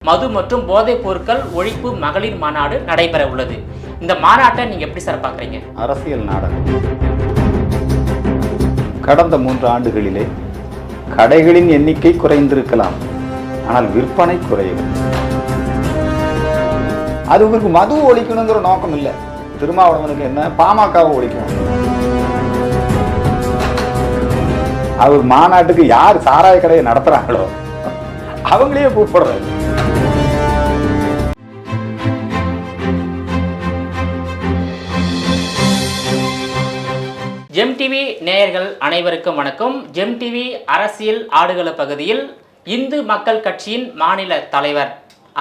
மது மற்றும் போதைப் பொருட்கள் ஒழிப்பு மகளிர் மாநாடு நடைபெற உள்ளது. இந்த மாநாட்டை நீங்க எப்படி சார் பார்க்குறீங்க? அரசியல் நாடகம். கடந்த 3 ஆண்டுகளிலே கடைகளின் எண்ணிக்கை குறைந்திருக்கலாம், ஆனால் விற்பனை குறையவில்லை. அது உங்களுக்கு மது ஒழிக்கணுங்கிற நோக்கம் இல்லை. திருமாவளவனுக்கு என்ன, பாமகவை ஒழிக்கணும். அவர் மாநாட்டுக்கு யார் சாராய கடையை நடத்துறாங்களோ அவங்களே கூப்பிடுறாரு. ஜெம் டிவி நேயர்கள் அனைவருக்கும் வணக்கம். ஜெம் டிவி அரசியல் ஆடுகள பகுதியில் இந்து மக்கள் கட்சியின் மாநில தலைவர்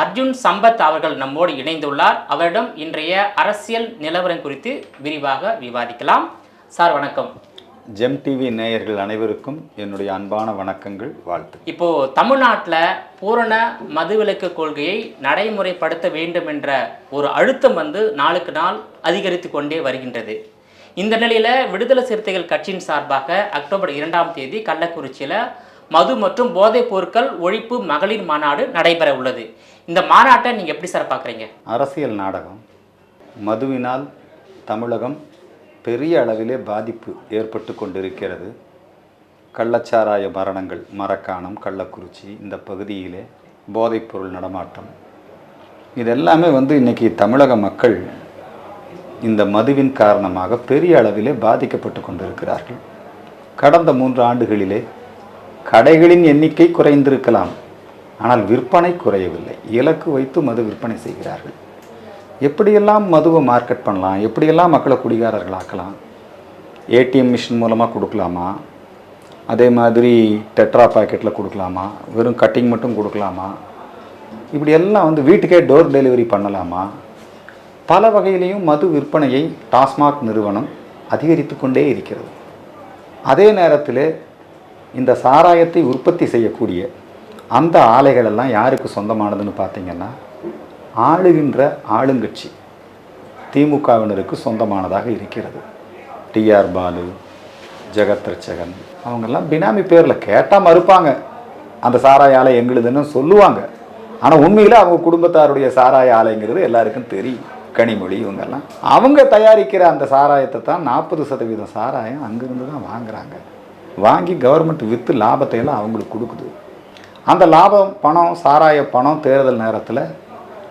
அர்ஜுன் சம்பத் அவர்கள் நம்மோடு இணைந்துள்ளார். அவரிடம் இன்றைய அரசியல் நிலவரம் குறித்து விரிவாக விவாதிக்கலாம். சார் வணக்கம். ஜெம் டிவி நேயர்கள் அனைவருக்கும் என்னுடைய அன்பான வணக்கங்கள், வாழ்த்து. இப்போ தமிழ்நாட்டில் பூரண மதுவிலக்கு கொள்கையை நடைமுறைப்படுத்த வேண்டும் என்ற ஒரு அழுத்தம் நாளுக்கு நாள் அதிகரித்து கொண்டே வருகின்றது. இந்த நிலையில் விடுதலை சிறுத்தைகள் கட்சியின் சார்பாக அக்டோபர் 2ஆம் தேதி கள்ளக்குறிச்சியில் மது மற்றும் போதைப் பொருட்கள் ஒழிப்பு மகளிர் மாநாடு நடைபெற உள்ளது. இந்த மாநாட்டை நீங்கள் எப்படி சார் பார்க்குறீங்க? அரசியல் நாடகம். மதுவினால் தமிழகம் பெரிய அளவிலே பாதிப்பு ஏற்பட்டு கொண்டிருக்கிறது. கள்ளச்சாராய மரணங்கள், மரக்காணம், கள்ளக்குறிச்சி இந்த பகுதியிலே போதைப்பொருள் நடமாட்டம், இதெல்லாமே இன்றைக்கி தமிழக மக்கள் இந்த மதுவின் காரணமாக பெரிய அளவிலே பாதிக்கப்பட்டு கொண்டிருக்கிறார்கள். கடந்த 3 ஆண்டுகளிலே கடைகளின் எண்ணிக்கை குறைந்திருக்கலாம், ஆனால் விற்பனை குறையவில்லை. இலக்கு வைத்து மது விற்பனை செய்கிறார்கள். எப்படியெல்லாம் மதுவை மார்க்கெட் பண்ணலாம், எப்படியெல்லாம் மக்களை குடிகாரர்கள் ஆக்கலாம். ஏடிஎம் மிஷின் மூலமாக கொடுக்கலாமா, அதே மாதிரி டெட்ரா பாக்கெட்டில் கொடுக்கலாமா, வெறும் கட்டிங் மட்டும் கொடுக்கலாமா, இப்படியெல்லாம் வீட்டுக்கே டோர் டெலிவரி பண்ணலாமா, பல வகையிலையும் மது விற்பனையை டாஸ்மாக் நிறுவனம் அதிகரித்து கொண்டே இருக்கிறது. அதே நேரத்தில் இந்த சாராயத்தை உற்பத்தி செய்யக்கூடிய அந்த ஆலைகளெல்லாம் யாருக்கு சொந்தமானதுன்னு பார்த்தீங்கன்னா, ஆளுகின்ற ஆளுங்கட்சி திமுகவினருக்கு சொந்தமானதாக இருக்கிறது. டிஆர் பாலு, ஜெகத் ரட்சகன், அவங்கெல்லாம் பினாமி பேரில் கேட்டால் மறுப்பாங்க. அந்த சாராய ஆலை எங்களுதுன்னு சொல்லுவாங்க. ஆனால் உண்மையில் அவங்க குடும்பத்தாருடைய சாராய ஆலைங்கிறது எல்லாருக்கும் தெரியும். கனிமொழி, இவங்கெல்லாம் அவங்க தயாரிக்கிற அந்த சாராயத்தை தான் 40% சாராயம் அங்கேருந்து தான் வாங்குகிறாங்க. வாங்கி கவர்மெண்ட் விற்று லாபத்தை எல்லாம் அவங்களுக்கு கொடுக்குது. அந்த லாபம் பணம், சாராய பணம் தேர்தல் நேரத்தில்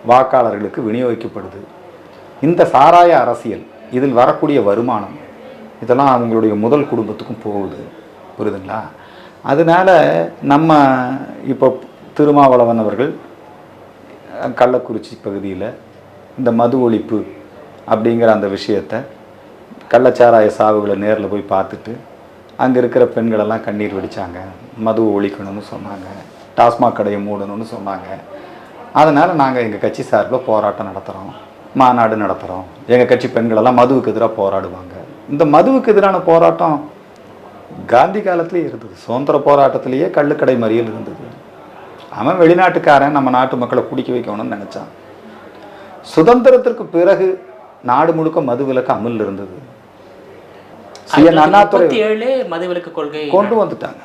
வாக்காளர்களுக்கு விநியோகிக்கப்படுது. இந்த சாராய அரசியல், இதில் வரக்கூடிய வருமானம், இதெல்லாம் அவங்களுடைய முதல் குடும்பத்துக்கும் போகுது. புரியுதுங்களா? அதனால் நம்ம இப்போ திருமாவளவன் அவர்கள் கள்ளக்குறிச்சி பகுதியில் இந்த மது ஒழிப்பு அப்படிங்கிற அந்த விஷயத்தை, கள்ளச்சாராய சாவுகளை நேரில் போய் பார்த்துட்டு அங்கே இருக்கிற பெண்களெல்லாம் கண்ணீர் வெடித்தாங்க. மதுவை ஒழிக்கணும்னு சொன்னாங்க, டாஸ்மாக் கடையை மூடணும்னு சொன்னாங்க. அதனால் நாங்கள் எங்கள் கட்சி சார்பில் போராட்டம் நடத்துகிறோம், மாநாடு நடத்துகிறோம். எங்கள் கட்சி பெண்களெல்லாம் மதுவுக்கு எதிராக போராடுவாங்க. இந்த மதுவுக்கு எதிரான போராட்டம் காந்தி காலத்திலே இருந்தது. சுதந்திர போராட்டத்திலேயே கள்ளுக்கடை மறியல் இருந்தது. அவன் வெளிநாட்டுக்காரன் நம்ம நாட்டு மக்களை குடிக்க வைக்கணும்னு நினச்சான். சுதந்திரத்திற்கு பிறகு நாடு முழுக்க மதுவிலக்கு அமல் இருந்தது. மதுவிலக்கு கொள்கை கொண்டு வந்துட்டாங்க.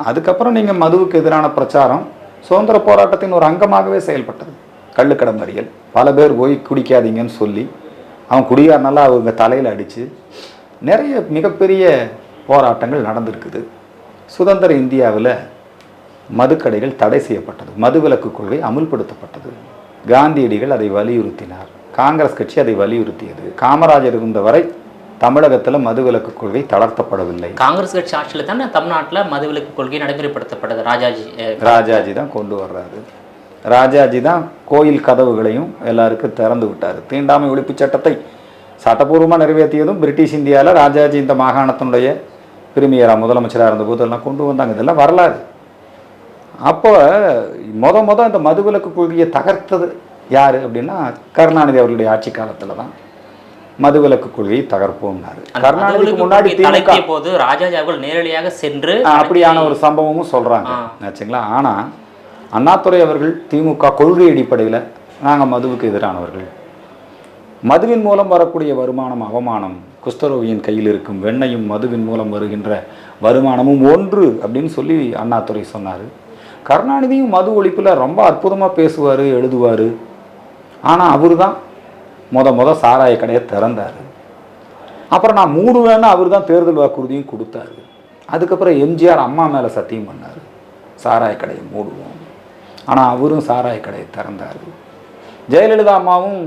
அதுக்கப்புறம் நீங்கள் மதுவுக்கு எதிரான பிரச்சாரம் சுதந்திர போராட்டத்தின் ஒரு அங்கமாகவே செயல்பட்டது. கள்ளுக்கடை மறியல், பல பேர் போய் குடிக்காதீங்கன்னு சொல்லி அவன் குடியாரனால அவங்க தலையில் அடித்து நிறைய மிகப்பெரிய போராட்டங்கள் நடந்திருக்குது. சுதந்திர இந்தியாவில் மதுக்கடைகள் தடை செய்யப்பட்டது, மதுவிலக்கு கொள்கை அமுல்படுத்தப்பட்டது. காந்தியடிகள் அதை வலியுறுத்தினார், காங்கிரஸ் கட்சி அதை வலியுறுத்தியது. காமராஜர் இருந்த வரை தமிழகத்தில் மதுவிலக்கு கொள்கை தளர்த்தப்படவில்லை. காங்கிரஸ் கட்சி ஆட்சியில் தானே தமிழ்நாட்டில் மதுவிலக்கு கொள்கை நடைமுறைப்படுத்தப்பட்டது. ராஜாஜி தான் கொண்டு வர்றாரு. ராஜாஜி தான் கோயில் கதவுகளையும் எல்லாருக்கும் திறந்து விட்டார். தீண்டாமை ஒழிப்பு சட்டத்தை சட்டப்பூர்வமாக நிறைவேற்றியதும் பிரிட்டிஷ் இந்தியாவில் ராஜாஜி இந்த மாகாணத்தினுடைய பிரிமியராக முதலமைச்சராக இருந்தபோது எல்லாம் கொண்டு வந்தாங்க. இதெல்லாம் வரலாறு. அப்போ மொத இந்த மதுவிலக்கு கொள்கையை தகர்த்தது யார் அப்படின்னா, கருணாநிதி அவர்களுடைய ஆட்சி காலத்தில் தான் மதுவிலக்கு கொள்கையை தகர்ப்போம்னாரு. கருணாநிதிக்கு முன்னாடி திமுக போது ராஜாஜி அவர்கள் நேரடியாக சென்று அப்படியான ஒரு சம்பவமும் சொல்கிறாங்க ஆச்சுங்களா. ஆனால் அண்ணாதுரை அவர்கள் திமுக கொள்கை அடிப்படையில் நாங்கள் மதுவுக்கு எதிரானவர்கள், மதுவின் மூலம் வரக்கூடிய வருமானம் அவமானம், குஷ்டரோகியின் கையில் இருக்கும் வெண்ணையும் மதுவின் மூலம் வருகின்ற வருமானமும் ஒன்று அப்படின்னு சொல்லி அண்ணாதுரை சொன்னார். கருணாநிதியும் மது ஒழிப்பில் ரொம்ப அற்புதமாக பேசுவார், எழுதுவார். ஆனால் அவர் தான் முத சாராய கடையை திறந்தார். அப்புறம் நான் மூடுவேன்னு அவர் தான் தேர்தல் வாக்குறுதியும் கொடுத்தாரு. அதுக்கப்புறம் எம்ஜிஆர் அம்மா மேலே சத்தியம் பண்ணார், சாராய கடையை மூடுவோம். ஆனால் அவரும் சாராய கடையை திறந்தார். ஜெயலலிதா அம்மாவும்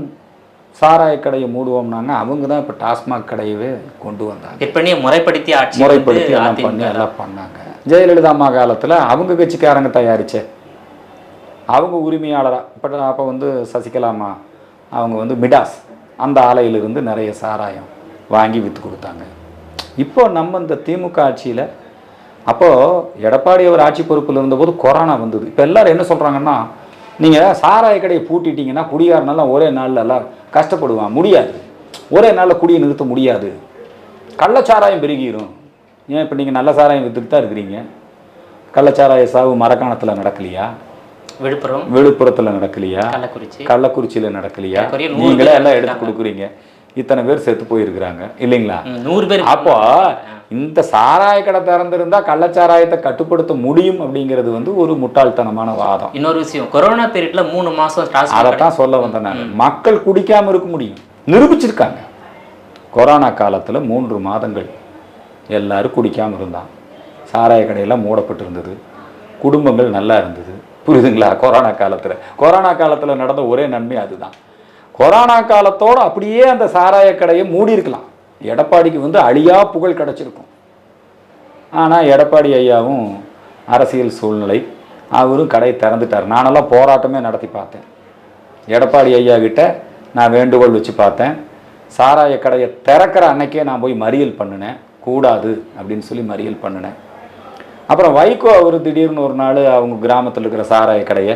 சாராய கடையை மூடுவோம்னாங்க. அவங்க தான் இப்போ டாஸ்மாக் கடையவே கொண்டு வந்தாங்க. விற்பனையை முறைப்படுத்தி எல்லாம் பண்ணி எல்லாம் பண்ணாங்க. ஜெயலலிதா அம்மா காலத்தில் அவங்க கட்சிக்காரங்க தயாரிச்ச அவங்க உரிமையாளராக இப்போ அப்போ வந்து சசிகலாமா அவங்க வந்து மிடாஸ் அந்த ஆலையிலிருந்து நிறைய சாராயம் வாங்கி விற்று கொடுத்தாங்க. இப்போ நம்ம இந்த திமுக ஆட்சியில் அப்போது எடப்பாடி அவர் ஆட்சி பொறுப்பில் இருந்தபோது கொரோனா வந்தது. இப்போ எல்லோரும் என்ன சொல்கிறாங்கன்னா, நீங்கள் சாராய கடையை பூட்டிட்டீங்கன்னா குடிகாரனெல்லாம் ஒரே நாளில் எல்லாம் கஷ்டப்படுவான், முடியாது, ஒரே நாளில் குடியை நிறுத்த முடியாது, கள்ளச்சாராயம் பெருகிடும். ஏன் இப்போ நீங்கள் நல்ல சாராயம் விற்றுட்டு தான் இருக்கிறீங்க? கள்ளச்சாராய சாவு மரக்காணத்தில் நடக்கலையா? விழுப்புரத்தில் நடக்கலையா? கள்ளக்குறிச்சியில் நடக்கலையா? நீங்களே எல்லாம் எடுத்து கொடுக்குறீங்க. இத்தனை பேர் செத்து போயிருக்கிறாங்க இல்லைங்களா? 100 பேர். அப்போ இந்த சாராய கடை திறந்திருந்தா கள்ளச்சாராயத்தை கட்டுப்படுத்த முடியும் அப்படிங்கிறது வந்து ஒரு முட்டாள்தனமான வாதம். இன்னொரு விஷயம், கொரோனா பீரியட்ல 3 மாசம் அதைத்தான் சொல்ல வந்தேன் நான். மக்கள் குடிக்காம இருக்க முடியும் நிரூபிச்சிருக்காங்க. கொரோனா காலத்துல 3 மாதங்கள் எல்லாரும் குடிக்காம இருந்தான். சாராய கடையெல்லாம் மூடப்பட்டு இருந்தது, குடும்பங்கள் நல்லா இருந்தது. புரியுதுங்களா? கொரோனா காலத்துல நடந்த ஒரே நன்மை அதுதான். கொரோனா காலத்தோடு அப்படியே அந்த சாராய கடையை மூடி இருக்கலாம். எடப்பாடிக்கு வந்து அழியா புகழ் கிடச்சிருக்கும். ஆனால் எடப்பாடி ஐயாவும் அரசியல் சூழ்நிலை, அவரும் கடையை திறந்துட்டார். நானெல்லாம் போராட்டமே நடத்தி பார்த்தேன். எடப்பாடி ஐயா கிட்ட நான் வேண்டுகோள் வச்சு பார்த்தேன். சாராய கடையை திறக்கிற அன்னைக்கே நான் போய் மறியல் பண்ணினேன், கூடாது அப்படின்னு சொல்லி மறியல் பண்ணினேன். அப்புறம் வைகோ அவர் திடீர்னு ஒரு நாள் அவங்க கிராமத்தில் இருக்கிற சாராய கடையை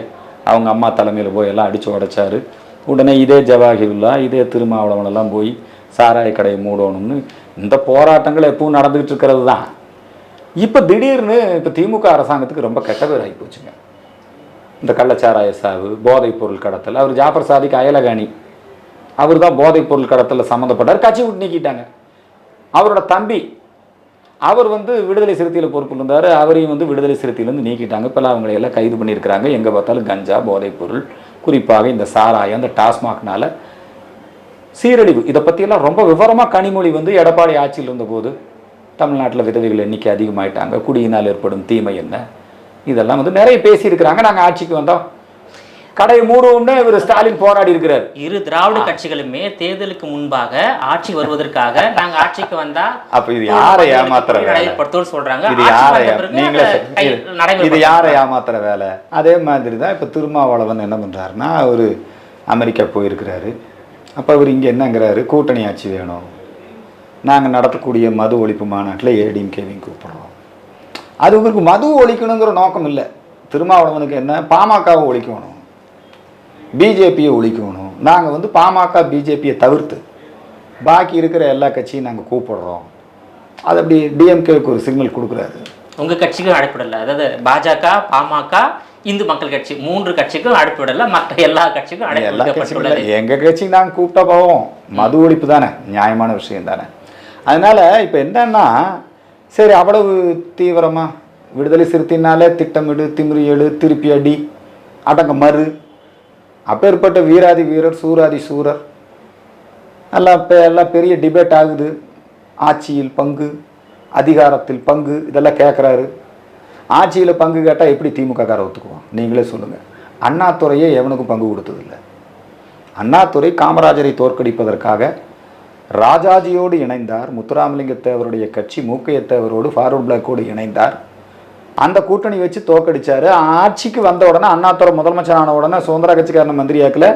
அவங்க அம்மா தலைமையில் போய் எல்லாம் அடித்து உடைச்சாரு. உடனே இதே ஜவாஹிருல்லா, இதே திருமாவளவனெல்லாம் போய் சாராய கடையை மூடணும்னு இந்த போராட்டங்கள் எப்பவும் நடந்துகிட்டு இருக்கிறது தான். இப்போ திடீர்னு இப்போ திமுக அரசாங்கத்துக்கு ரொம்ப கெட்ட பேர் ஆகி போச்சுங்க. இந்த கள்ளச்சாராய சாவு, போதைப் பொருள் கடத்தல். அவர் ஜாஃபர் சாதிக் அயலகாணி, அவர் தான் போதைப் பொருள் கடத்தலில் சம்மந்தப்பட்டார், கட்சி விட்டு நீக்கிட்டாங்க. அவரோட தம்பி அவர் வந்து விடுதலை சிறுத்தையில் பொறுப்பில் இருந்தார், அவரையும் வந்து விடுதலை சிறுத்தையிலேருந்து நீக்கிட்டாங்க. இப்போல்லாம் அவங்களையெல்லாம் கைது பண்ணியிருக்கிறாங்க. எங்கே பார்த்தாலும் கஞ்சா, போதைப் பொருள், குறிப்பாக இந்த சாராயம், அந்த டாஸ்மாக்னால சீரழிவு. இதை பற்றியெல்லாம் ரொம்ப விவரமாக கனிமொழி வந்து எடப்பாடி ஆட்சியில் இருந்தபோது தமிழ்நாட்டில் விதவைகள் எண்ணிக்கை அதிகமாயிட்டாங்க, குடியினால் ஏற்படும் தீமை என்ன, இதெல்லாம் வந்து நிறைய பேசியிருக்கிறாங்க. நாங்கள் ஆட்சிக்கு வந்தோம், கடையை மூடுவோம்னு இவர் ஸ்டாலின் போராடி இருக்கிறார். இரு திராவிட கட்சிகளுமே தேர்தலுக்கு முன்பாக ஆட்சி வருவதற்காக நாங்க ஆட்சிக்கு வந்தா அப்ப இது யாரை ஏமாத்துற வேலை சொல்றாங்க. இது யாரை ஏமாத்துற வேலை? அதே மாதிரி தான் இப்ப திருமாவளவன் என்ன பண்றாருன்னா, அவரு அமெரிக்கா போயிருக்கிறாரு. அப்ப அவர் இங்க என்னங்கிறாரு, கூட்டணி ஆட்சி வேணும், நாங்க நடத்தக்கூடிய மது ஒழிப்பு மாநாட்டில் ஏடிஎம்கேவையும் கூப்பிடுறோம். அது இவருக்கு மது ஒழிக்கணுங்கிற நோக்கம் இல்லை. திருமாவளவனுக்கு என்ன, பாமகவை ஒழிக்கணும், பிஜேபியை ஒழிக்கணும். நாங்கள் வந்து பாமக பிஜேபியை தவிர்த்து பாக்கி இருக்கிற எல்லா கட்சியும் நாங்கள் கூப்பிடுறோம். அது அப்படி டிஎம்கேவுக்கு ஒரு சிக்னல் கொடுக்குறாரு. உங்கள் கட்சிக்கும் அழைப்பிடலை, அதாவது பாஜக, பாமக, இந்து மக்கள் கட்சி 3 கட்சிக்கும் அழைப்பிடலை, மற்ற எல்லா கட்சிக்கும் அழைப்பிடலை. எங்கள் கட்சிக்கு நாங்கள் கூப்பிட்டா போவோம், மது ஒழிப்பு தானே, நியாயமான விஷயம் தானே. அதனால் இப்போ என்னன்னா, சரி அவ்வளவு தீவிரமாக விடுதலை சிறுத்தைனாலே திட்டமிடு, திமிரி எழு, திருப்பி அடி, அடங்க மறு, அப்பேற்பட்ட வீராதி வீரர், சூராதி சூரர் எல்லாம் பெரிய டிபேட் ஆகுது. ஆட்சியில் பங்கு, அதிகாரத்தில் பங்கு, இதெல்லாம் கேட்குறாரு. ஆட்சியில் பங்கு கேட்டால் எப்படி திமுககார ஒத்துக்குவோம்? நீங்களே சொல்லுங்கள். அண்ணாதுரையே எவனுக்கும் பங்கு கொடுத்ததில்லை. அண்ணாதுரை காமராஜரை தோற்கடிப்பதற்காக ராஜாஜியோடு இணைந்தார். முத்துராமலிங்க தேவருடைய கட்சி மூக்கைய தேவரோடு, ஃபார்வர்ட் பிளாக்கோடு இணைந்தார். அந்த கூட்டணி வச்சு தோக்கடிச்சாரு. ஆட்சிக்கு வந்த உடனே அண்ணாதுரை முதலமைச்சர் ஆன உடனே சுதந்திர கட்சிக்காரன மந்திரி ஆக்கல,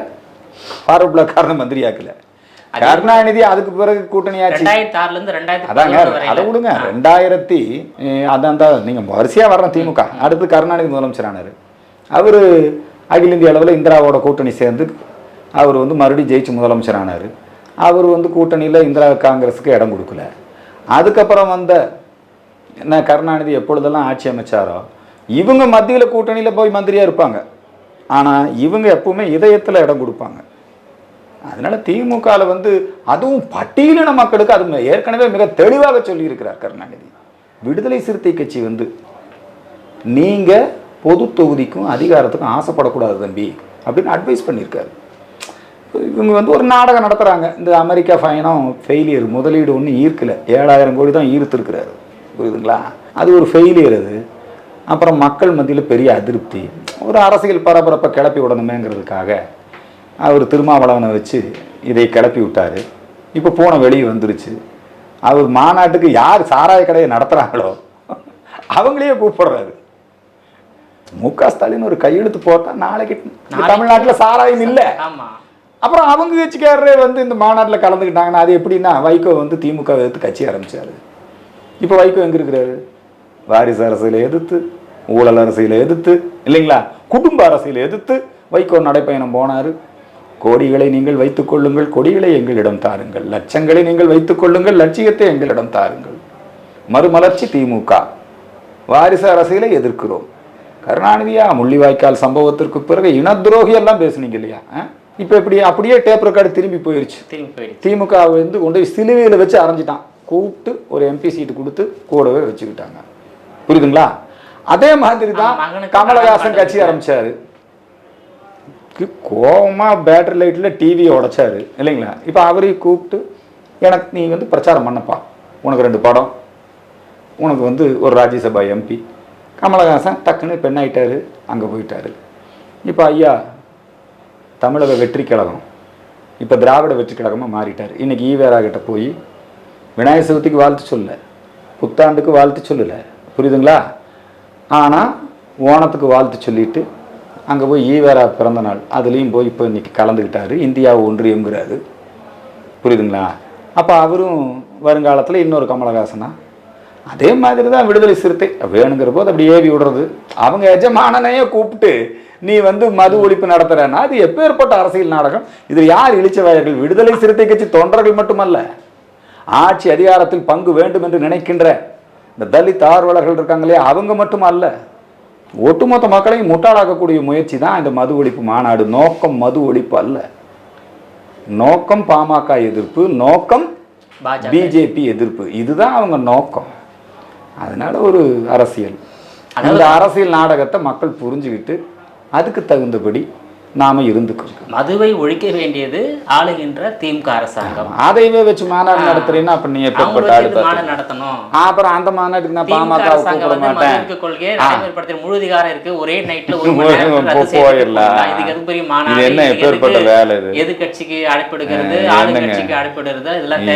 ஃபார்வர்ட் பிளாக்காரன மந்திரி ஆக்கல. கருணாநிதி அதுக்கு பிறகு கூட்டணி ஆட்சி அதாங்க, அதை விடுங்க. 2000 அதான் நீங்க வரிசையா வர்ற திமுக. அடுத்து கருணாநிதி முதலமைச்சர் ஆனாரு. அவரு அகில இந்திய அளவில் இந்திராவோட கூட்டணி சேர்ந்து அவர் வந்து மறுபடியும் ஜெயிச்சு முதலமைச்சர் ஆனார். அவர் வந்து கூட்டணியில் இந்திரா காங்கிரஸுக்கு இடம் கொடுக்கல. அதுக்கப்புறம் வந்த என்ன கருணாநிதி எப்பொழுதெல்லாம் ஆட்சி அமைச்சாரோ இவங்க மத்தியில் கூட்டணியில் போய் மந்திரியாக இருப்பாங்க. ஆனால் இவங்க எப்பவுமே இதயத்தில் இடம் கொடுப்பாங்க. அதனால திமுகவில் வந்து அதுவும் பட்டியலின மக்களுக்கு அது ஏற்கனவே மிக தெளிவாக சொல்லியிருக்கிறார் கருணாநிதி. விடுதலை சிறுத்தை கட்சி வந்து நீங்கள் பொது தொகுதிக்கும் அதிகாரத்துக்கும் ஆசைப்படக்கூடாது தம்பி அப்படின்னு அட்வைஸ் பண்ணியிருக்காரு. இவங்க வந்து ஒரு நாடகம் நடத்துகிறாங்க. இந்த அமெரிக்கா ஃபைனும் ஃபெயிலியர், முதலீடு ஒன்றும் ஈர்க்கலை, 7000 கோடி தான் ஈர்த்துருக்கிறாரு. புரியுதுங்களா? அது ஒரு ஃபெயிலியர். அது அப்புறம் மக்கள் மத்தியில் பெரிய அதிருப்தி, ஒரு அரசியல் பரபரப்பை கிளப்பி விடணுமேங்கிறதுக்காக அவர் திருமாவளவனை வச்சு இதை கிளப்பி விட்டார். இப்போ போன வெளியே வந்துருச்சு. அவர் மாநாட்டுக்கு யார் சாராய கடையை நடத்துகிறாங்களோ அவங்களையே கூப்பிடுறாரு. மு.க. ஸ்டாலின் ஒரு கையெழுத்து போட்டால் நாளைக்கு தமிழ்நாட்டில் சாராயம் இல்லை. அப்புறம் அவங்க கட்சிக்காரரே வந்து இந்த மாநாட்டில் கலந்துக்கிட்டாங்கன்னா அது எப்படின்னா, வைகோ வந்து திமுக எதிர்த்து கட்சி ஆரம்பித்தார். இப்போ வைகோ எங்கே இருக்கிறாரு? வாரிசு அரசியலை எதிர்த்து, ஊழல் அரசியலை எதிர்த்து, இல்லைங்களா, குடும்ப அரசியலை எதிர்த்து வைகோ நடைப்பயணம் போனார். கோடிகளை நீங்கள் வைத்துக் கொள்ளுங்கள், கொடிகளை எங்களிடம் தாருங்கள். லட்சங்களை நீங்கள் வைத்துக் கொள்ளுங்கள், லட்சியத்தை எங்களிடம் தாருங்கள். மறுமலர்ச்சி திமுக, வாரிசு அரசியலை எதிர்க்கிறோம். கருணாநிதியா முள்ளிவாய்க்கால் சம்பவத்திற்கு பிறகு இனத்துரோகி எல்லாம் பேசுனீங்க இல்லையா? இப்போ இப்படி அப்படியே டேப் ரெக்கார்டு திரும்பி போயிடுச்சு. திமுக வந்து கொண்டு போய் சிலுவையில் வச்சு அரைஞ்சிட்டான். கூப்பிட்டு ஒரு எம்பி சீட்டு கொடுத்து கூடவே வச்சுக்கிட்டாங்க. புரியுதுங்களா? அதே மாதிரி தான் கமலஹாசன் கட்சி ஆரம்பிச்சாரு. கோவமா பேட்டரி லைட்டில் டிவியை உடைச்சாரு இல்லைங்களா? இப்போ அவரையும் கூப்பிட்டு எனக்கு நீ வந்து பிரச்சாரம் பண்ணப்பா, உனக்கு 2 படம், உனக்கு வந்து ஒரு ராஜ்யசபா எம்பி. கமலஹாசன் டக்குன்னு பெண்ணாயிட்டாரு, அங்கே போயிட்டாரு. இப்போ ஐயா தமிழக வெற்றி கழகம் இப்போ திராவிட வெற்றி கழகமாக மாறிட்டார். இன்றைக்கி ஈவேரா கிட்ட போய் விநாயகர் சதுர்த்திக்கு வாழ்த்து சொல்லலை, புத்தாண்டுக்கு வாழ்த்து சொல்லலை, புரியுதுங்களா? ஆனால் ஓணத்துக்கு வாழ்த்து சொல்லிட்டு அங்கே போய் ஈவேரா பிறந்த நாள் அதுலேயும் போய் இப்போ இன்றைக்கி கலந்துக்கிட்டாரு. இந்தியா ஒன்றியம்ங்கிறாரு. புரியுதுங்களா? அப்போ அவரும் வருங்காலத்தில் இன்னொரு கமலஹாசனா அதே மாதிரி தான் விடுதலை சிறுத்தை வேணுங்கிற போது அப்படி ஏவி விடுறது. அவங்க எஜமானனையே கூப்பிட்டு நீ வந்து மது ஒழிப்பு நடத்துறேன்னா அது எப்பேற்பட்ட அரசியல் நாடகம்? இதில் யார் இழிச்சவாயர்கள்? விடுதலை சிறுத்தை கட்சி தொண்டர்கள் மட்டுமல்ல, ஆட்சி அதிகாரத்தில் பங்கு வேண்டும் என்று நினைக்கின்ற இந்த தலித் ஆர்வலர்கள் இருக்காங்களே அவங்க மட்டும் அல்ல, ஒட்டுமொத்த மக்களையும் முட்டாளாக்கக்கூடிய முயற்சி தான் இந்த மது ஒழிப்பு மாநாடு. நோக்கம் மது ஒழிப்பு அல்ல, நோக்கம் பாமக எதிர்ப்பு, நோக்கம் பிஜேபி எதிர்ப்பு. இதுதான் அவங்க நோக்கம். அதனால ஒரு அரசியல், அந்த அரசியல் நாடகத்தை மக்கள் புரிஞ்சுக்கிட்டு அதுக்கு தகுந்தபடி நாம இருந்துக்கிறோம். மதுவை ஒழிக்க வேண்டியது ஆளுகின்ற திமுக அரசாங்கம். அதைவே வச்சு மாநாடு நடத்துறீங்கன்னா அப்ப நீ நடத்தணும். அப்புறம் அந்த மாநாட்டுக்கு நான் பாமக கூப்பிட மாட்டேன். கொள்கையை நடைமுறைப்படுத்த முழு அதிகாரம் இருக்கு. ஒரே நைட்ல போயிடலாம். இதுக்கு எது பெரிய மாநாடு? என்ன எப்பேற்பட்ட வேலை இது? எது கட்சிக்கு அழைப்பிடுகிறது, ஆளுங்கட்சிக்கு அழைப்பிடுறது, இதெல்லாம்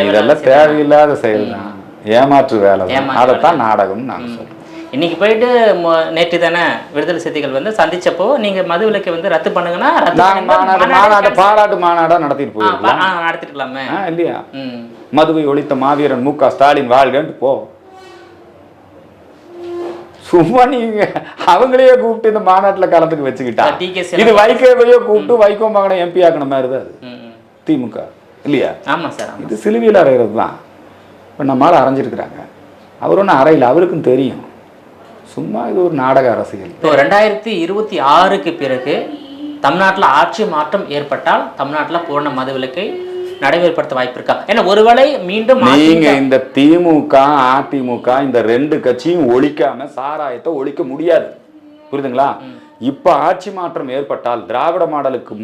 தேவையில்லாத செயல் தான், ஏமாற்று வேலை. அதைத்தான் நாடகம் நாங்க சொல்றோம். இன்னைக்கு போயிட்டு நேற்று தானே விடுதலை சிறுத்தைகள் வந்து சந்திச்சப்போ நீங்க மது விலக்கை வந்து ரத்து பண்ணுங்கன்னா பாராட்டு மாநாடா நடத்திட்டு போயிருக்கலாம், நடத்திருக்கலாமே இல்லையா? மதுவை ஒழித்த மாவீரன் மு.க. ஸ்டாலின் வாழ்கன்னு போ. சும்மா நீங்க அவங்களையே கூப்பிட்டு இந்த மாநாட்டில் கலந்துக்கு வச்சுக்கிட்டா இது வைகோவையோ கூப்பிட்டு வைகோ மகனை எம்பி ஆக்கின மாதிரி தான் திமுக இல்லையா? ஆமா சார், இது சிலுவையில் அறைகிறது தான். இப்போ நம்மளால அரைஞ்சிருக்கிறாங்க, அவர் ஒன்றும் அறையில், அவருக்கும் தெரியும். சும்மா இது ஒரு நாடக அரசியல். இப்போ 2026க்கு பிறகு தமிழ்நாட்டில் ஆட்சி மாற்றம் ஏற்பட்டால் தமிழ்நாட்டில் பூரண மது விலக்கை நடைமுறைப்படுத்த வாய்ப்பு இருக்கா? ஏன்னா ஒருவேளை மீண்டும் நீங்க இந்த திமுக அதிமுக இந்த 2 கட்சியும் ஒழிக்காம சாராயத்தை ஒழிக்க முடியாது. புரியுதுங்களா? இப்ப ஆட்சி மாற்றம் ஏற்பட்டால் திராவிட மாடலுக்கு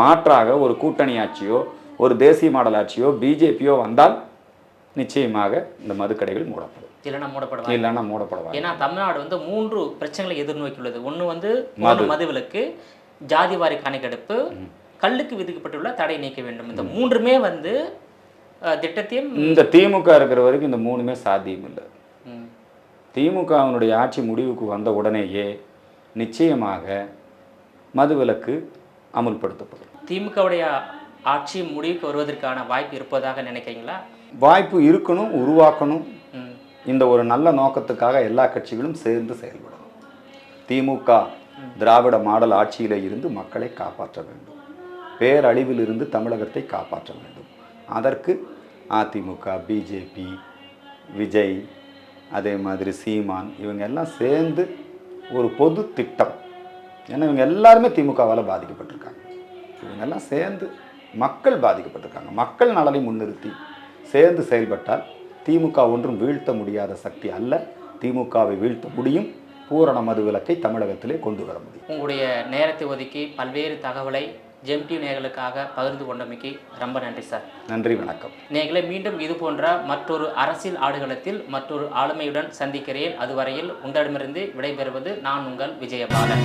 மாற்றாக ஒரு கூட்டணி ஆட்சியோ ஒரு தேசிய மாடல் ஆட்சியோ பிஜேபியோ வந்தால் நிச்சயமாக இந்த மதுக்கடைகள் மூடப்படும். இல்லைன்னா மூடப்படலாம். ஏன்னா தமிழ்நாடு வந்து 3 பிரச்சனைகளை எதிர்நோக்கியுள்ளது. ஒன்று வந்து மது விலக்கு, ஜாதிவாரி கணக்கெடுப்பு, கல்லுக்கு விதிக்கப்பட்டுள்ள தடை நீக்க வேண்டும். இந்த 3மே வந்து திட்டத்தையும் இந்த திமுக இருக்கிற வரைக்கும் இந்த 3மே சாத்தியம் இல்லை. திமுகவினுடைய ஆட்சி முடிவுக்கு வந்த உடனேயே நிச்சயமாக மது விலக்கு அமுல்படுத்தப்படும். திமுகவுடைய ஆட்சி முடிவுக்கு வருவதற்கான வாய்ப்பு இருப்பதாக நினைக்கிறீங்களா? வாய்ப்பு இருக்கணும், உருவாக்கணும். இந்த ஒரு நல்ல நோக்கத்துக்காக எல்லா கட்சிகளும் சேர்ந்து செயல்படும். திமுக திராவிட மாடல் ஆட்சியில இருந்து மக்களை காப்பாற்ற வேண்டும், பேரழிவில் இருந்து தமிழகத்தை காப்பாற்ற வேண்டும். அதற்கு அதிமுக, பிஜேபி, விஜய், அதே மாதிரி சீமான் இவங்க எல்லாம் சேர்ந்து ஒரு பொது திட்டம். ஏன்னா இவங்க எல்லாருமே திமுகவால் பாதிக்கப்பட்டிருக்காங்க. இவங்கெல்லாம் சேர்ந்து மக்கள் பாதிக்கப்பட்டிருக்காங்க. மக்கள் நலனை முன்னிறுத்தி சேர்ந்து செயல்பட்டால் திமுக ஒன்றும் வீழ்த்த முடியாத சக்தி அல்ல. திமுகவை வீழ்த்த முடியும். பூரண மதுவிலக்கை தமிழகத்திலே கொண்டு வர முடியும். உங்களுடைய நேரத்தை ஒதுக்கி பல்வேறு தகவலை ஜெம் டிவி நேயர்களுக்காக பகிர்ந்து கொண்டமைக்கு ரொம்ப நன்றி சார். நன்றி, வணக்கம். நேயர்களே, மீண்டும் இது போன்ற மற்றொரு அரசியல் ஆடுகளத்தில் மற்றொரு ஆளுமையுடன் சந்திக்கிறேன். அதுவரையில் உங்களிடமிருந்து விடைபெறுவது நான் உங்கள் விஜயபாலன்.